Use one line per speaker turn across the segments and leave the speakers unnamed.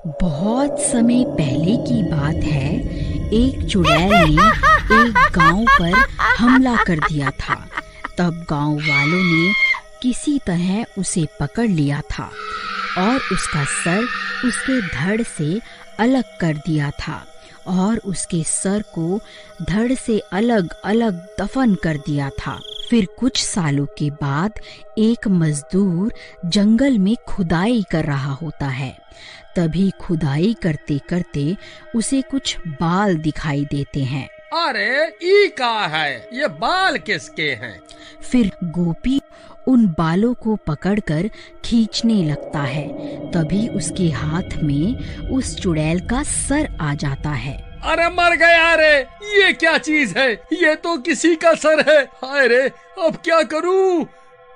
बहुत समय पहले की बात है। एक चुड़ैल ने एक गांव पर हमला कर दिया था। तब गांव वालों ने किसी तरह उसे पकड़ लिया था और उसका सर उसके धड़ से अलग कर दिया था और उसके सर को धड़ से अलग अलग दफन कर दिया था। फिर कुछ सालों के बाद एक मजदूर जंगल में खुदाई कर रहा होता है। तभी खुदाई करते करते उसे कुछ बाल दिखाई देते हैं।
अरे ई का है, ये बाल किसके हैं?
फिर गोपी उन बालों को पकड़कर खींचने लगता है। तभी उसके हाथ में उस चुड़ैल का सर आ जाता है।
अरे मर गया रे, ये क्या चीज है? ये तो किसी का सर है। हाय रे, अब क्या करूं?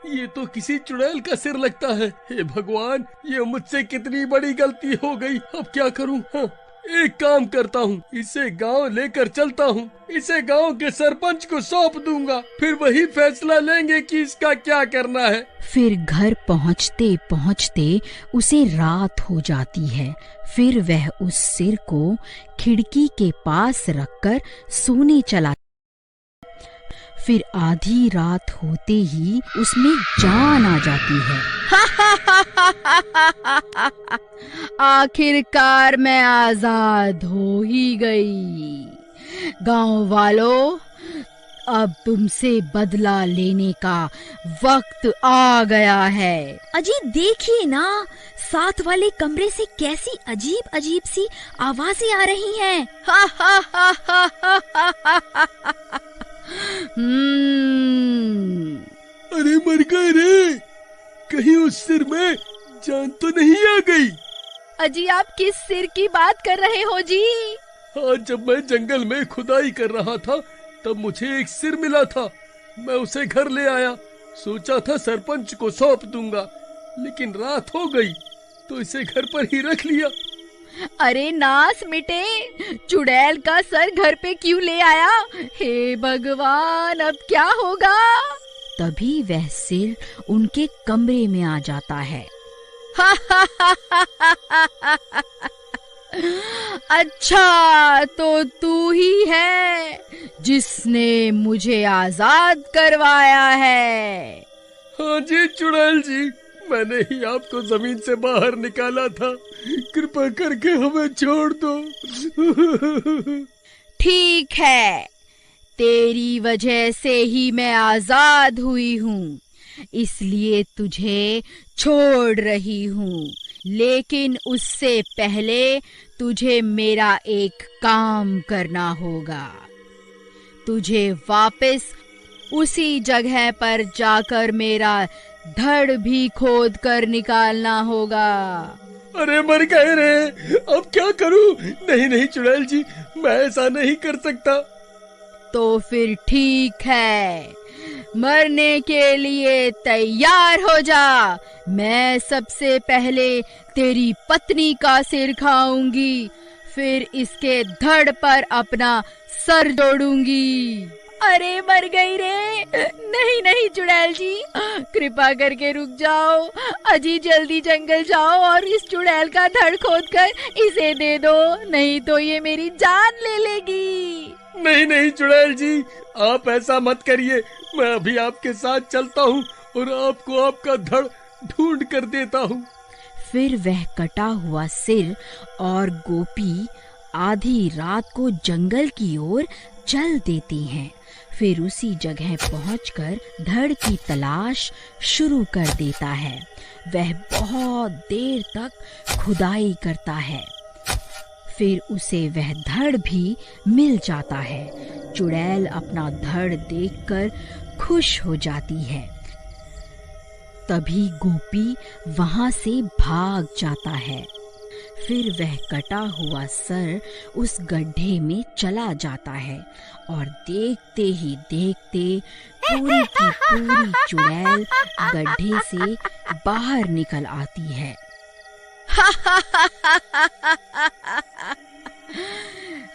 ये तो किसी चुड़ैल का सिर लगता है। हे भगवान, ये मुझसे कितनी बड़ी गलती हो गई। अब क्या करूं? हाँ, एक काम करता हूँ, इसे गांव लेकर चलता हूँ। इसे गांव के सरपंच को सौंप दूंगा, फिर वही फैसला लेंगे कि इसका क्या करना है।
फिर घर पहुँचते पहुँचते उसे रात हो जाती है। फिर वह उस सिर को खिड़की के पास रखकर सोने चला। फिर आधी रात होते ही उसमें जान आ जाती है। आखिरकार मैं आजाद हो ही गई। गांव वालों, अब तुमसे बदला लेने का वक्त आ गया है।
अजी देखिए ना, साथ वाले कमरे से कैसी अजीब अजीब सी आवाजें आ रही हैं।
अरे मर गए रे, कहीं उस सिर में जान तो नहीं आ गई?
अजी आप किस सिर की बात कर रहे हो जी?
हाँ, जब मैं जंगल में खुदाई कर रहा था तब मुझे एक सिर मिला था। मैं उसे घर ले आया, सोचा था सरपंच को सौंप दूंगा, लेकिन रात हो गई तो इसे घर पर ही रख लिया।
अरे नास मिटे, चुड़ैल का सर घर पे क्यों ले आया? हे भगवान, अब क्या होगा?
तभी वह सिर उनके कमरे में आ जाता है। अच्छा, तो तू ही है जिसने मुझे आजाद करवाया है।
हाँ जी चुड़ैल जी, मैंने ही आपको जमीन से बाहर निकाला था। कृपा करके हमें छोड़ दो।
ठीक है, तेरी वजह से ही मैं आजाद हुई हूँ, इसलिए तुझे छोड़ रही हूँ। लेकिन उससे पहले तुझे मेरा एक काम करना होगा। तुझे वापस उसी जगह पर जाकर मेरा धड़ भी खोद कर निकालना होगा।
अरे मर गए रे, अब क्या करूं? नहीं नहीं चुड़ैल जी, मैं ऐसा नहीं कर सकता।
तो फिर ठीक है, मरने के लिए तैयार हो जा। मैं सबसे पहले तेरी पत्नी का सिर खाऊंगी, फिर इसके धड़ पर अपना सर जोड़ूंगी। अरे मर गई रे। नहीं नहीं चुड़ैल जी, कृपा करके रुक जाओ। अजी जल्दी जंगल जाओ और इस चुड़ैल का धड़ खोद कर इसे दे दो, नहीं तो ये मेरी जान ले लेगी।
नहीं नहीं चुड़ैल जी, आप ऐसा मत करिए। मैं अभी आपके साथ चलता हूँ और आपको आपका धड़ ढूंढ कर देता हूँ।
फिर वह कटा हुआ सिर और गोपी आधी रात को जंगल की ओर चल देती हैं। फिर उसी जगह पहुंचकर धड़ की तलाश शुरू कर देता है। वह बहुत देर तक खुदाई करता है, फिर उसे वह धड़ भी मिल जाता है। चुड़ैल अपना धड़ देखकर खुश हो जाती है। तभी गोपी वहां से भाग जाता है। फिर वह कटा हुआ सर उस गड्ढे में चला जाता है और देखते ही देखते पूरी की पूरी चुड़ैल गड्ढे से बाहर निकल आती है।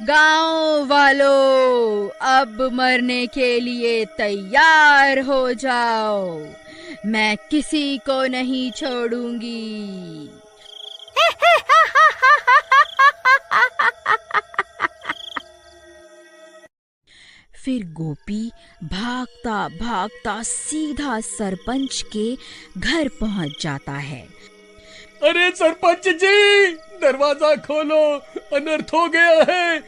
गांव वालों, अब मरने के लिए तैयार हो जाओ। मैं किसी को नहीं छोड़ूंगी।
फिर गोपी भागता भागता सीधा सरपंच के घर पहुंच जाता है।
अरे सरपंच जी, दरवाजा खोलो, अनर्थ हो गया है,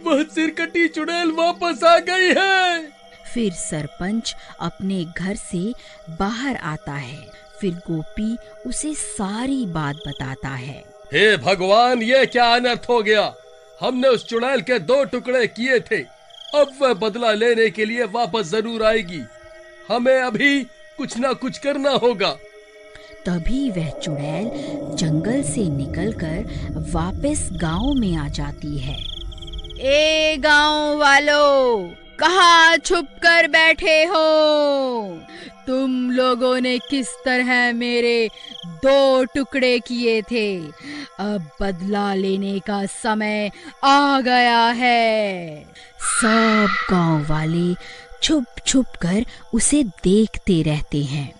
वह सिरकटी चुड़ैल वापस आ गई है।
फिर सरपंच अपने घर से बाहर आता है। फिर गोपी उसे सारी बात बताता है।
हे भगवान, ये क्या अनर्थ हो गया? हमने उस चुड़ैल के 2 टुकड़े किए थे, अब वह बदला लेने के लिए वापस जरूर आएगी। हमें अभी कुछ ना कुछ करना होगा।
तभी वह चुड़ैल जंगल से निकलकर वापस गांव में आ जाती है।
ए गांव वालों, कहाँ छुप कर बैठे हो? तुम लोगों ने किस तरह मेरे 2 टुकड़े किए थे? अब बदला लेने का समय आ गया है।
सब गांव वाले छुप छुप कर उसे देखते रहते हैं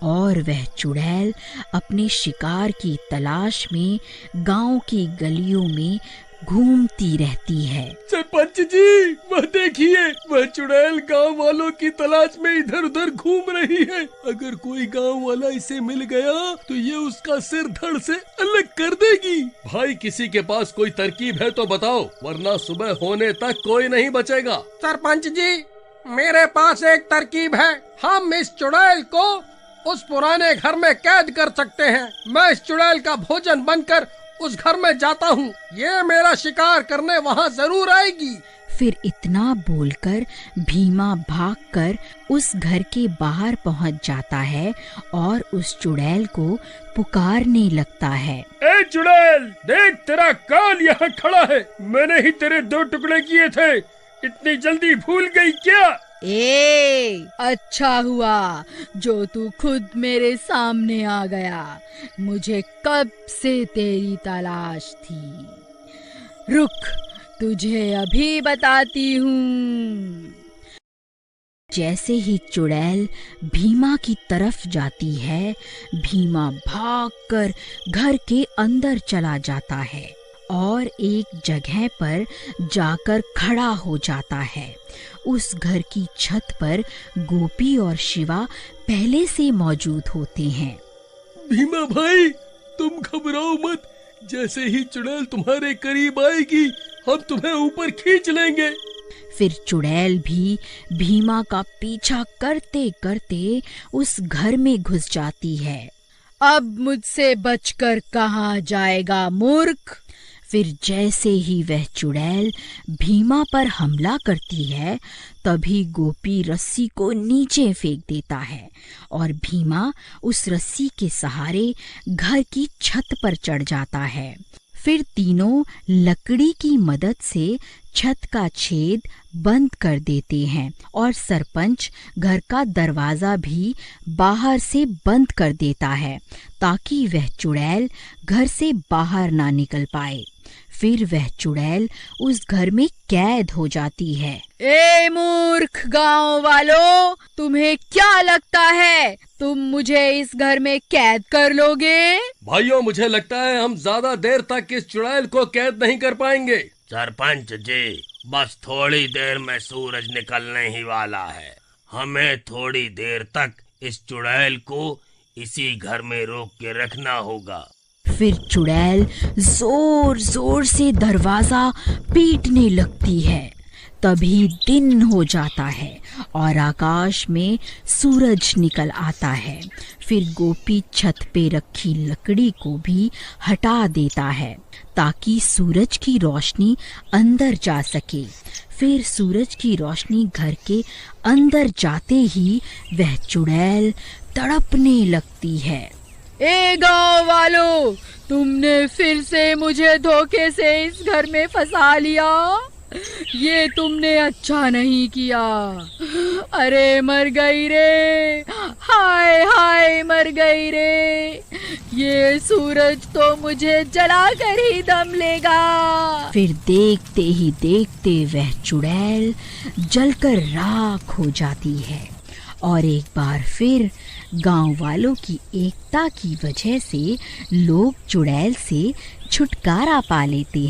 और वह चुड़ैल अपने शिकार की तलाश में गांव की गलियों में घूमती रहती है।
सरपंच जी, वह देखिए, वह चुड़ैल गांव वालों की तलाश में इधर उधर घूम रही है। अगर कोई गांव वाला इसे मिल गया तो ये उसका सिर धड़ से अलग कर देगी। भाई, किसी के पास कोई तरकीब है तो बताओ, वरना सुबह होने तक कोई नहीं बचेगा।
सरपंच जी, मेरे पास एक तरकीब है। हम इस चुड़ैल को उस पुराने घर में कैद कर सकते हैं। मैं इस चुड़ैल का भोजन बनकर उस घर में जाता हूँ, ये मेरा शिकार करने वहाँ जरूर आएगी।
फिर इतना बोलकर भीमा भागकर उस घर के बाहर पहुँच जाता है और उस चुड़ैल को पुकारने लगता है।
ए चुड़ैल, देख, तेरा काल यहाँ खड़ा है। मैंने ही तेरे 2 टुकड़े किए थे, इतनी जल्दी भूल गई क्या?
अच्छा हुआ जो तू खुद मेरे सामने आ गया। मुझे कब से तेरी तलाश थी। रुक, तुझे अभी बताती हूँ।
जैसे ही चुड़ैल भीमा की तरफ जाती है, भीमा भागकर घर के अंदर चला जाता है और एक जगह पर जाकर खड़ा हो जाता है। उस घर की छत पर गोपी और शिवा पहले से मौजूद होते हैं।
भीमा भाई, तुम घबराओ मत। जैसे ही चुड़ैल तुम्हारे करीब आएगी, हम तुम्हें ऊपर खींच लेंगे।
फिर चुड़ैल भी भीमा का पीछा करते करते उस घर में घुस जाती है।
अब मुझसे बचकर कहाँ जाएगा मूर्ख?
फिर जैसे ही वह चुड़ैल भीमा पर हमला करती है, तभी गोपी रस्सी को नीचे फेंक देता है और भीमा उस रस्सी के सहारे घर की छत पर चढ़ जाता है। फिर तीनों लकड़ी की मदद से छत का छेद बंद कर देते हैं और सरपंच घर का दरवाजा भी बाहर से बंद कर देता है ताकि वह चुड़ैल घर से बाहर ना निकल पाए। फिर वह चुड़ैल उस घर में कैद हो जाती है।
ए मूर्ख गांव वालों, तुम्हें क्या लगता है तुम मुझे इस घर में कैद कर लोगे?
भाइयों, मुझे लगता है हम ज्यादा देर तक इस चुड़ैल को कैद नहीं कर पाएंगे।
सरपंच जी, बस थोड़ी देर में सूरज निकलने ही वाला है। हमें थोड़ी देर तक इस चुड़ैल को इसी घर में रोक के रखना होगा।
फिर चुड़ैल जोर जोर से दरवाजा पीटने लगती है। तभी दिन हो जाता है और आकाश में सूरज निकल आता है। फिर गोपी छत पे रखी लकड़ी को भी हटा देता है ताकि सूरज की रोशनी अंदर जा सके। फिर सूरज की रोशनी घर के अंदर जाते ही वह चुड़ैल तड़पने लगती है।
ए गांव वालों, तुमने फिर से मुझे धोखे से इस घर में फंसा लिया। ये तुमने अच्छा नहीं किया। अरे मर गई रे, हाय हाय मर गई रे। ये सूरज तो मुझे जलाकर ही दम लेगा।
फिर देखते ही देखते वह चुड़ैल जलकर राख हो जाती है और एक बार फिर गांव वालों की एकता की वजह से लोग चुड़ैल से छुटकारा पा लेते हैं।